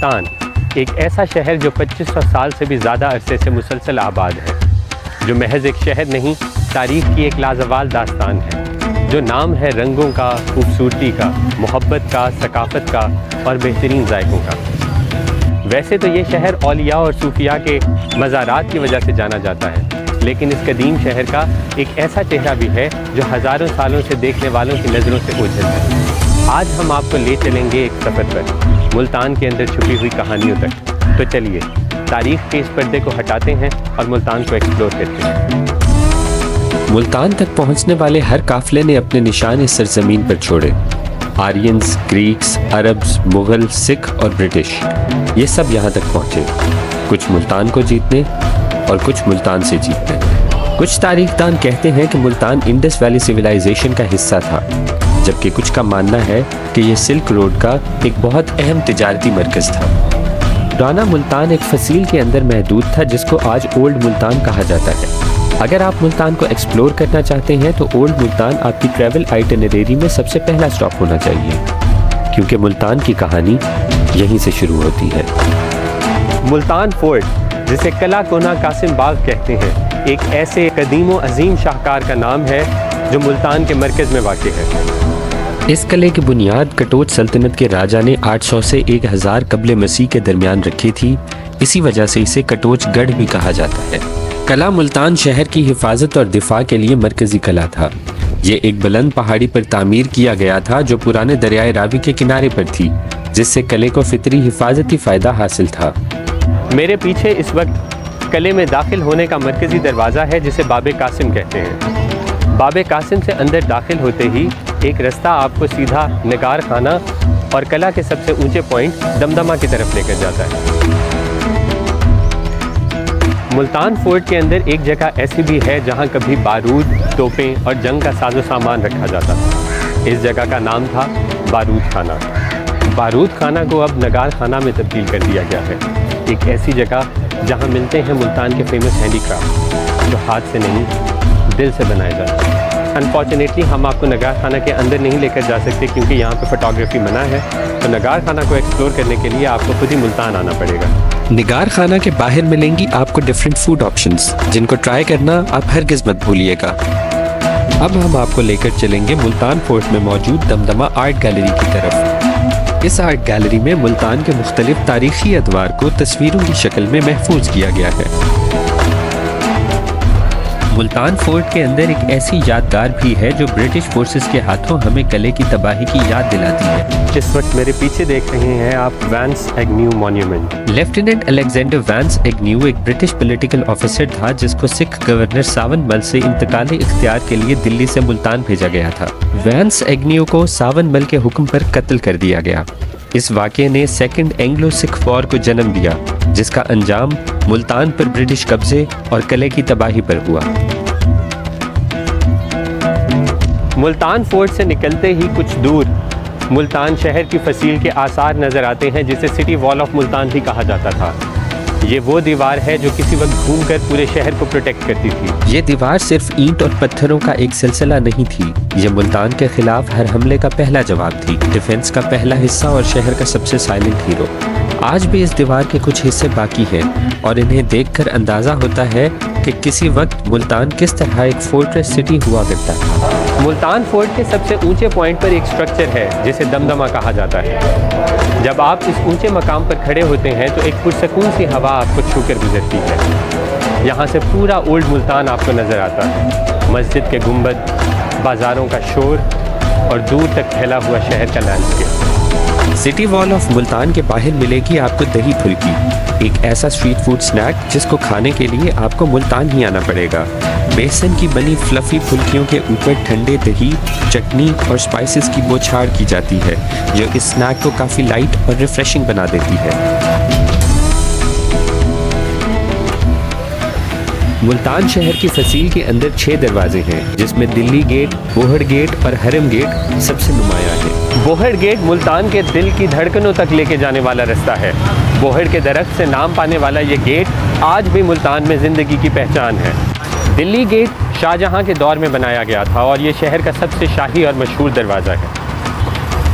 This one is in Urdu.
ملتان ایک ایسا شہر جو 2500 سال سے بھی زیادہ عرصے سے مسلسل آباد ہے، جو محض ایک شہر نہیں، تاریخ کی ایک لازوال داستان ہے، جو نام ہے رنگوں کا، خوبصورتی کا، محبت کا، ثقافت کا اور بہترین ذائقوں کا۔ ویسے تو یہ شہر اولیاء اور صوفیاء کے مزارات کی وجہ سے جانا جاتا ہے، لیکن اس قدیم شہر کا ایک ایسا چہرہ بھی ہے جو ہزاروں سالوں سے دیکھنے والوں کی نظروں سے اوجھل ہے۔ آج ہم آپ کو لے چلیں گے ایک سفر پر، ملتان کے اندر چھپی ہوئی کہانیوں تک۔ تو چلیے تاریخ کے اس پردے کو ہٹاتے ہیں اور ملتان کو ایکسپلور کرتے ہیں۔ ملتان تک پہنچنے والے ہر قافلے نے اپنے نشان اس سرزمین پر چھوڑے۔ آرینز، گریکس، عربز، مغل، سکھ اور برٹش، یہ سب یہاں تک پہنچے، کچھ ملتان کو جیتنے اور کچھ ملتان سے جیتنے۔ کچھ تاریخ دان کہتے ہیں کہ ملتان انڈس ویلی سویلائزیشن کا حصہ تھا، جبکہ کچھ کا ماننا ہے کہ یہ سلک روڈ کا ایک بہت اہم تجارتی مرکز تھا۔ پرانا ملتان ایک فصیل کے اندر محدود تھا جس کو آج اولڈ ملتان کہا جاتا ہے۔ اگر آپ ملتان کو ایکسپلور کرنا چاہتے ہیں تو اولڈ ملتان آپ کی ٹریول آئٹنریری میں سب سے پہلا سٹاپ ہونا چاہیے، کیونکہ ملتان کی کہانی یہیں سے شروع ہوتی ہے۔ ملتان فورٹ، جسے قلعہ کونا قاسم باغ کہتے ہیں، ایک ایسے قدیم و عظیم شاہکار کا نام ہے جو ملتان کے مرکز میں واقع ہے۔ اس قلعے کی بنیاد کٹوچ سلطنت کے راجہ نے 800 سے 1000 قبل مسیح کے درمیان رکھی تھی، اسی وجہ سے اسے کٹوچ گڑھ بھی کہا جاتا ہے۔ قلعہ ملتان شہر کی حفاظت اور دفاع کے لیے مرکزی قلعہ تھا۔ یہ ایک بلند پہاڑی پر تعمیر کیا گیا تھا جو پرانے دریائے راوی کے کنارے پر تھی، جس سے قلعے کو فطری حفاظتی فائدہ حاصل تھا۔ میرے پیچھے اس وقت قلعے میں داخل ہونے کا مرکزی دروازہ ہے جسے باب قاسم کہتے ہیں۔ باب قاسم سے اندر داخل ہوتے ہی ایک رستہ آپ کو سیدھا نگار خانہ اور قلعہ کے سب سے اونچے پوائنٹ دمدمہ کی طرف لے کر جاتا ہے۔ ملتان فورٹ کے اندر ایک جگہ ایسی بھی ہے جہاں کبھی بارود، توپیں اور جنگ کا ساز و سامان رکھا جاتا تھا۔ اس جگہ کا نام تھا بارود خانہ۔ بارود خانہ کو اب نگار خانہ میں تبدیل کر دیا گیا ہے، ایک ایسی جگہ جہاں ملتے ہیں ملتان کے فیمس ہینڈی کرافٹ جو ہاتھ سے نہیں دل سے بنائے جاتے ہیں۔ انفارچونیٹلی ہم آپ کو نگار خانہ کے اندر نہیں لے کر جا سکتے کیونکہ یہاں پہ فوٹوگرافی منع ہے، تو نگار خانہ کو ایکسپلور کرنے کے لیے آپ کو خود ہی ملتان آنا پڑے گا۔ نگار خانہ کے باہر ملیں گی آپ کو ڈیفرنٹ فوڈ آپشنز، جن کو ٹرائی کرنا آپ ہرگز مت بھولیے گا۔ اب ہم آپ کو لے کر چلیں گے ملتان فورٹ میں موجود دمدمہ آرٹ گیلری کی طرف۔ اس آرٹ گیلری میں ملتان کے مختلف تاریخی ادوار کو تصویروں کی شکل میں محفوظ کیا گیا ہے۔ ملتان فورٹ کے اندر ایک ایسی یادگار بھی ہے جو برٹش فورسز کے ہاتھوں ہمیں قلعے کی تباہی کی یاد دلاتی ہے۔ اس وقت میرے پیچھے دیکھ رہے ہیں آپ وینس ایگنیو مونیومنٹ۔ لیفٹیننٹ الیگزینڈر وینس ایگنیو ایک برٹش پولیٹیکل آفیسر تھا جس کو سکھ گورنر ساون مل سے انتقال اختیار کے لیے دلی سے ملتان بھیجا گیا تھا۔ وینس ایگنیو کو ساون مل کے حکم پر قتل کر دیا گیا۔ اس واقعے نے سیکنڈ اینگلو سکھ وار کو جنم دیا، جس کا انجام ملتان پر برٹش قبضے اور قلعے کی تباہی پر ہوا۔ ملتان فورٹ سے نکلتے ہی کچھ دور ملتان شہر کی فصیل کے آثار نظر آتے ہیں جسے سٹی وال آف ملتان بھی کہا جاتا تھا۔ یہ وہ دیوار ہے جو کسی وقت گھوم کر پورے شہر کو پروٹیکٹ کرتی تھی۔ یہ دیوار صرف اینٹ اور پتھروں کا ایک سلسلہ نہیں تھی، یہ ملتان کے خلاف ہر حملے کا پہلا جواب تھی، ڈیفنس کا پہلا حصہ اور شہر کا سب سے سائلنٹ ہیرو۔ آج بھی اس دیوار کے کچھ حصے باقی ہیں اور انہیں دیکھ کر اندازہ ہوتا ہے کہ کسی وقت ملتان کس طرح ایک فورٹریس سٹی ہوا کرتا تھا۔ ملتان فورٹ کے سب سے اونچے پوائنٹ پر ایک سٹرکچر ہے جسے دمدمہ کہا جاتا ہے۔ جب آپ اس اونچے مقام پر کھڑے ہوتے ہیں تو ایک پرسکون سی ہوا آپ کو چھو کر گزرتی ہے۔ یہاں سے پورا اولڈ ملتان آپ کو نظر آتا ہے، مسجد کے گنبد، بازاروں کا شور اور دور تک پھیلا ہوا شہر کا لینڈسکیپ۔ سٹی وال آف ملتان کے باہر ملے گی آپ کو دہی پھلکی، ایک ایسا اسٹریٹ فوڈ سنیک جس کو کھانے کے لیے آپ کو ملتان ہی آنا پڑے گا۔ بیسن کی بنی فلفی پھلکیوں کے اوپر ٹھنڈے دہی، چٹنی اور سپائسز کی بوچھاڑ کی جاتی ہے جو اس سنیک کو کافی لائٹ اور ریفریشنگ بنا دیتی ہے۔ ملتان شہر کی فصیل کے اندر 6 دروازے ہیں جس میں دلی گیٹ، بوہڑ گیٹ اور حرم گیٹ سب سے نمایاں ہے۔ بوہڑ گیٹ ملتان کے دل کی دھڑکنوں تک لے کے جانے والا رستہ ہے۔ بوہڑ کے درخت سے نام پانے والا یہ گیٹ آج بھی ملتان میں زندگی کی پہچان ہے۔ دلی گیٹ شاہ جہاں کے دور میں بنایا گیا تھا اور یہ شہر کا سب سے شاہی اور مشہور دروازہ ہے۔